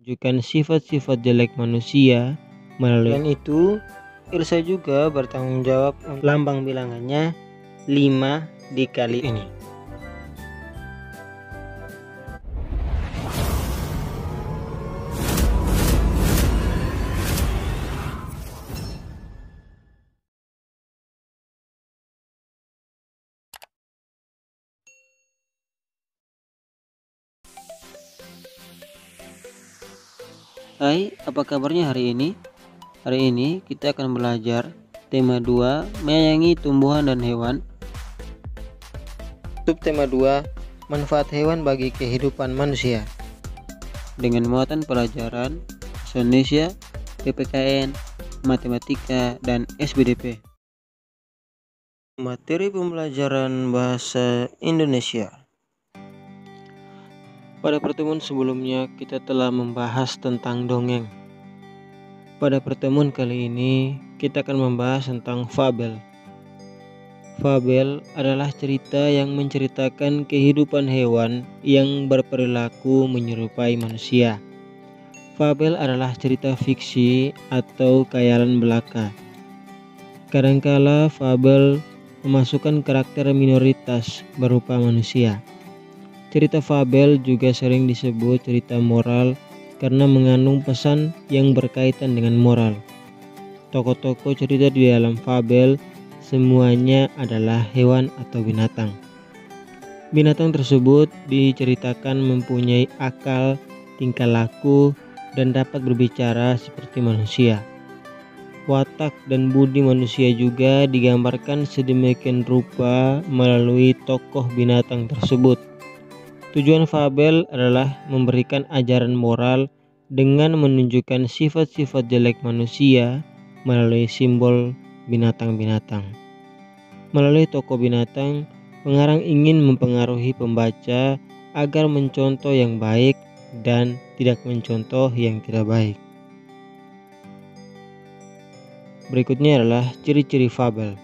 menunjukkan sifat-sifat jelek manusia melalui. Selain itu, Elsa juga bertanggung jawab untuk lambang bilangannya 5 dikali ini. Hai, apa kabarnya hari ini? Hari ini kita akan belajar tema 2, menyayangi tumbuhan dan hewan. Subtema 2, manfaat hewan bagi kehidupan manusia. Dengan muatan pelajaran Bahasa Indonesia, PPKN, Matematika, dan SBDP. Materi pembelajaran Bahasa Indonesia. Pada pertemuan sebelumnya kita telah membahas tentang dongeng. Pada pertemuan kali ini kita akan membahas tentang fabel. Fabel adalah cerita yang menceritakan kehidupan hewan yang berperilaku menyerupai manusia. Fabel adalah cerita fiksi atau khayalan belaka. Kadangkala fabel memasukkan karakter minoritas berupa manusia. Cerita fabel juga sering disebut cerita moral karena mengandung pesan yang berkaitan dengan moral. Tokoh-tokoh cerita di dalam fabel semuanya adalah hewan atau binatang. Binatang tersebut diceritakan mempunyai akal, tingkah laku, dan dapat berbicara seperti manusia. Watak dan budi manusia juga digambarkan sedemikian rupa melalui tokoh binatang tersebut. Tujuan fabel adalah memberikan ajaran moral dengan menunjukkan sifat-sifat jelek manusia melalui simbol binatang-binatang. Melalui tokoh binatang, pengarang ingin mempengaruhi pembaca agar mencontoh yang baik dan tidak mencontoh yang tidak baik. Berikutnya adalah ciri-ciri fabel.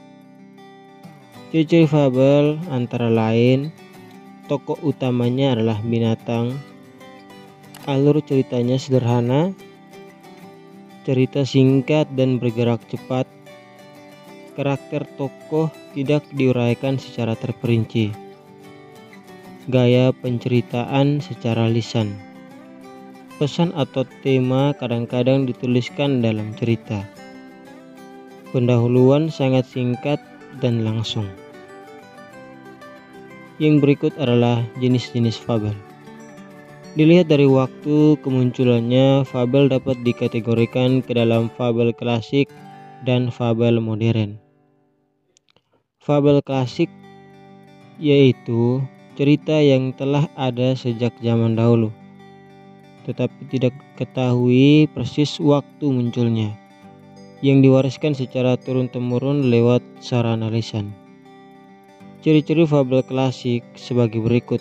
Ciri-ciri fabel antara lain, tokoh utamanya adalah binatang, alur ceritanya sederhana, cerita singkat dan bergerak cepat, karakter tokoh tidak diuraikan secara terperinci, gaya penceritaan secara lisan, pesan atau tema kadang-kadang dituliskan dalam cerita, pendahuluan sangat singkat dan langsung. Yang berikut adalah jenis-jenis fabel. Dilihat dari waktu kemunculannya, fabel dapat dikategorikan ke dalam fabel klasik dan fabel modern. Fabel klasik yaitu cerita yang telah ada sejak zaman dahulu, tetapi tidak ketahui persis waktu munculnya, yang diwariskan secara turun-temurun lewat sarana lisan. Ciri-ciri fabel klasik sebagai berikut.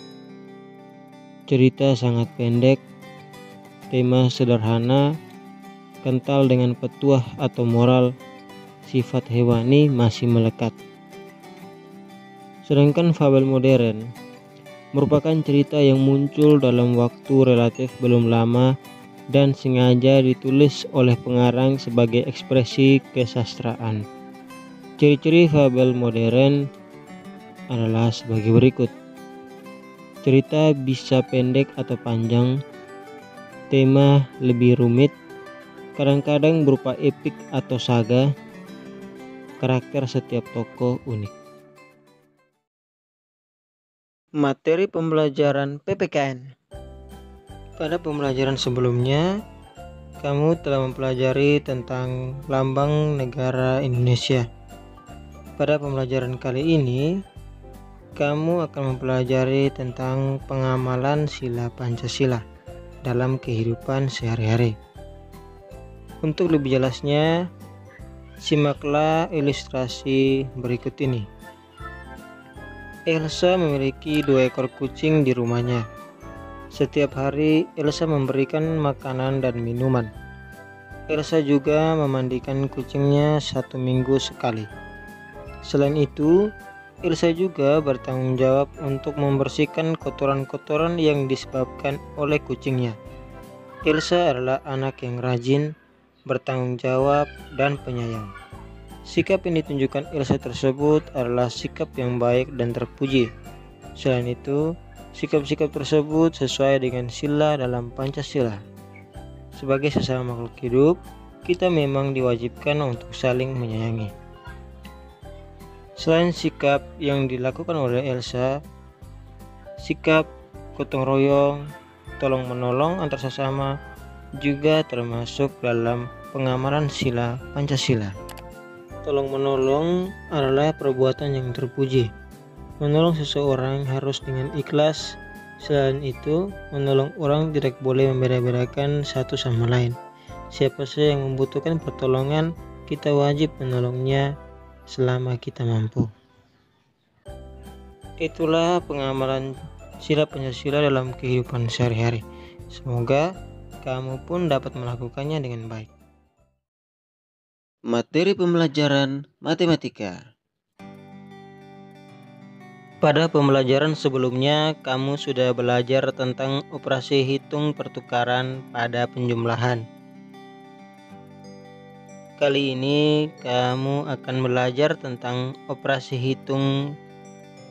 Cerita sangat pendek, tema sederhana, kental dengan petuah atau moral, sifat hewani masih melekat. Sedangkan fabel modern merupakan cerita yang muncul dalam waktu relatif belum lama dan sengaja ditulis oleh pengarang sebagai ekspresi kesastraan. Ciri-ciri fabel modern adalah sebagai berikut. Cerita bisa pendek atau panjang, tema lebih rumit, kadang-kadang berupa epik atau saga, karakter setiap tokoh unik. Materi pembelajaran PPKN. Pada pembelajaran sebelumnya, kamu telah mempelajari tentang lambang negara Indonesia. Pada pembelajaran kali ini, kamu akan mempelajari tentang pengamalan sila Pancasila dalam kehidupan sehari-hari. Untuk lebih jelasnya, simaklah ilustrasi berikut ini. Elsa memiliki 2 ekor kucing di rumahnya. Setiap hari Elsa memberikan makanan dan minuman. Elsa juga memandikan kucingnya 1 minggu sekali. Selain itu, Elsa juga bertanggung jawab untuk membersihkan kotoran-kotoran yang disebabkan oleh kucingnya. Elsa adalah anak yang rajin, bertanggung jawab, dan penyayang. Sikap yang ditunjukkan Elsa tersebut adalah sikap yang baik dan terpuji. Selain itu, sikap-sikap tersebut sesuai dengan sila dalam Pancasila. Sebagai sesama makhluk hidup, kita memang diwajibkan untuk saling menyayangi. Selain sikap yang dilakukan oleh Elsa, sikap gotong royong, tolong menolong antar sesama juga termasuk dalam pengamalan sila Pancasila. Tolong menolong adalah perbuatan yang terpuji. Menolong seseorang harus dengan ikhlas. Selain itu, menolong orang tidak boleh membeda-bedakan satu sama lain. Siapa saja yang membutuhkan pertolongan, kita wajib menolongnya selama kita mampu. Itulah pengamalan sila Pancasila dalam kehidupan sehari-hari. Semoga kamu pun dapat melakukannya dengan baik. Materi pembelajaran matematika. Pada pembelajaran sebelumnya, kamu sudah belajar tentang operasi hitung pertukaran pada penjumlahan. Kali ini kamu akan belajar tentang operasi hitung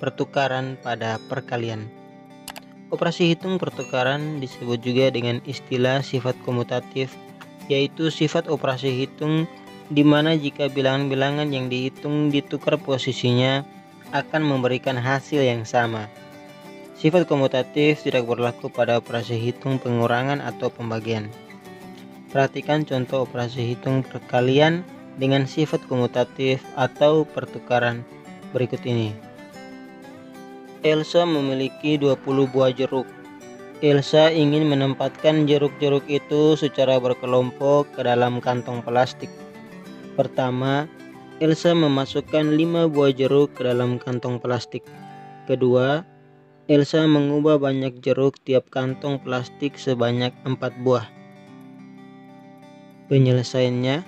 pertukaran pada perkalian. Operasi hitung pertukaran disebut juga dengan istilah sifat komutatif, yaitu sifat operasi hitung di mana jika bilangan-bilangan yang dihitung ditukar posisinya akan memberikan hasil yang sama. Sifat komutatif tidak berlaku pada operasi hitung pengurangan atau pembagian. Perhatikan contoh operasi hitung perkalian dengan sifat komutatif atau pertukaran berikut ini. Elsa memiliki 20 buah jeruk. Elsa ingin menempatkan jeruk-jeruk itu secara berkelompok ke dalam kantong plastik. Pertama, Elsa memasukkan 5 buah jeruk ke dalam kantong plastik. Kedua, Elsa mengubah banyak jeruk tiap kantong plastik sebanyak 4 buah. Penyelesaiannya,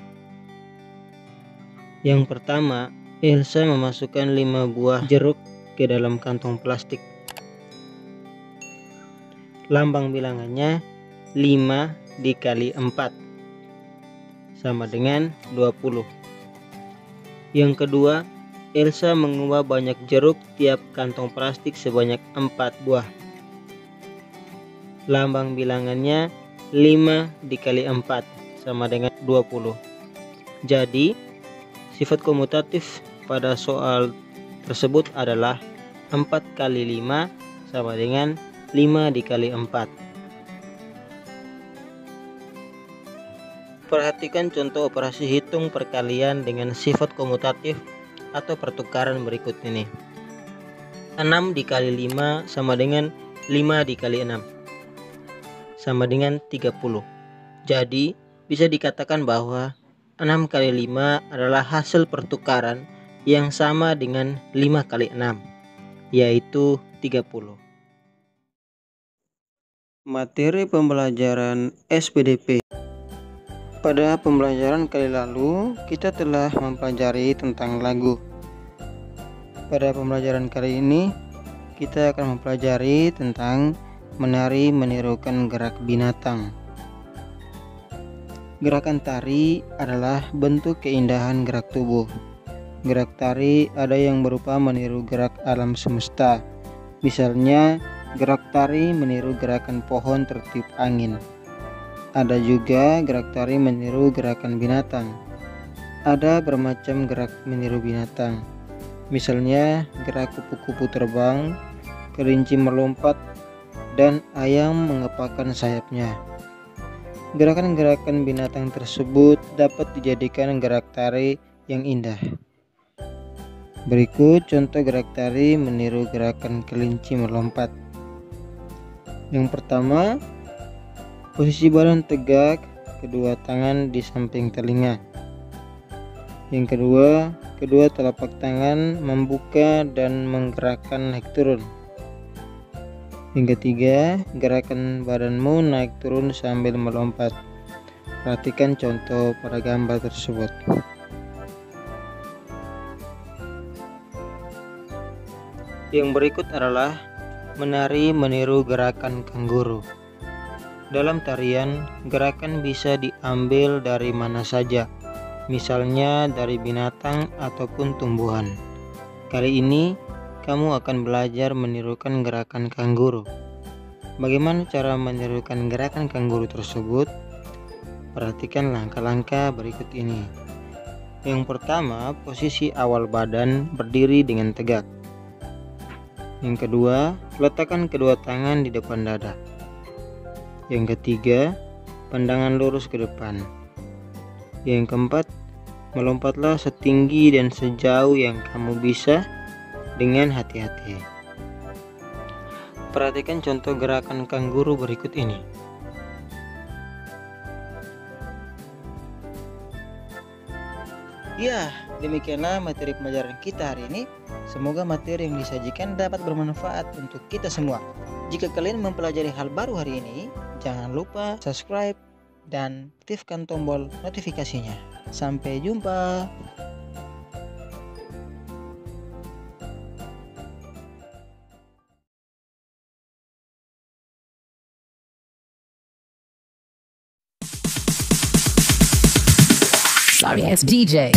yang pertama, Elsa memasukkan 5 buah jeruk ke dalam kantong plastik. Lambang bilangannya 5 dikali 4 sama dengan 20. Yang kedua, Elsa mengubah banyak jeruk tiap kantong plastik sebanyak 4 buah. Lambang bilangannya 5 dikali 4 sama dengan 20. Jadi, sifat komutatif pada soal tersebut adalah 4 kali 5 sama dengan 5 dikali 4. Perhatikan contoh operasi hitung perkalian dengan sifat komutatif atau pertukaran berikut ini. 6 dikali 5 sama dengan 5 dikali 6 sama dengan 30. Jadi, bisa dikatakan bahwa 6 kali 5 adalah hasil pertukaran yang sama dengan 5 kali 6, yaitu 30. Materi pembelajaran SPDP. Pada pembelajaran kali lalu, kita telah mempelajari tentang lagu. Pada pembelajaran kali ini, kita akan mempelajari tentang menari menirukan gerak binatang. Gerakan tari adalah bentuk keindahan gerak tubuh. Gerak tari ada yang berupa meniru gerak alam semesta. Misalnya, gerak tari meniru gerakan pohon tertiup angin. Ada juga gerak tari meniru gerakan binatang. Ada bermacam gerak meniru binatang. Misalnya, gerak kupu-kupu terbang, kelinci melompat, dan ayam mengepakkan sayapnya. Gerakan-gerakan binatang tersebut dapat dijadikan gerak tari yang indah. Berikut contoh gerak tari meniru gerakan kelinci melompat. Yang pertama, posisi badan tegak, kedua tangan di samping telinga. Yang kedua, kedua telapak tangan membuka dan menggerakkan naik turun. Yang ketiga, gerakan badanmu naik turun sambil melompat. Perhatikan contoh pada gambar tersebut. Yang berikut adalah menari meniru gerakan kanguru. Dalam tarian, gerakan bisa diambil dari mana saja, misalnya dari binatang ataupun tumbuhan. Kali ini, kamu akan belajar menirukan gerakan kanguru. Bagaimana cara menirukan gerakan kanguru tersebut? Perhatikan langkah-langkah berikut ini. Yang pertama, posisi awal badan berdiri dengan tegak. Yang kedua, letakkan kedua tangan di depan dada. Yang ketiga, pandangan lurus ke depan. Yang keempat, melompatlah setinggi dan sejauh yang kamu bisa dengan hati-hati. Perhatikan contoh gerakan kanguru berikut ini. Ya, demikianlah materi pembelajaran kita hari ini. Semoga materi yang disajikan dapat bermanfaat untuk kita semua. Jika kalian mempelajari hal baru hari ini, jangan lupa subscribe dan aktifkan tombol notifikasinya. Sampai jumpa. Sorry, it's DJ.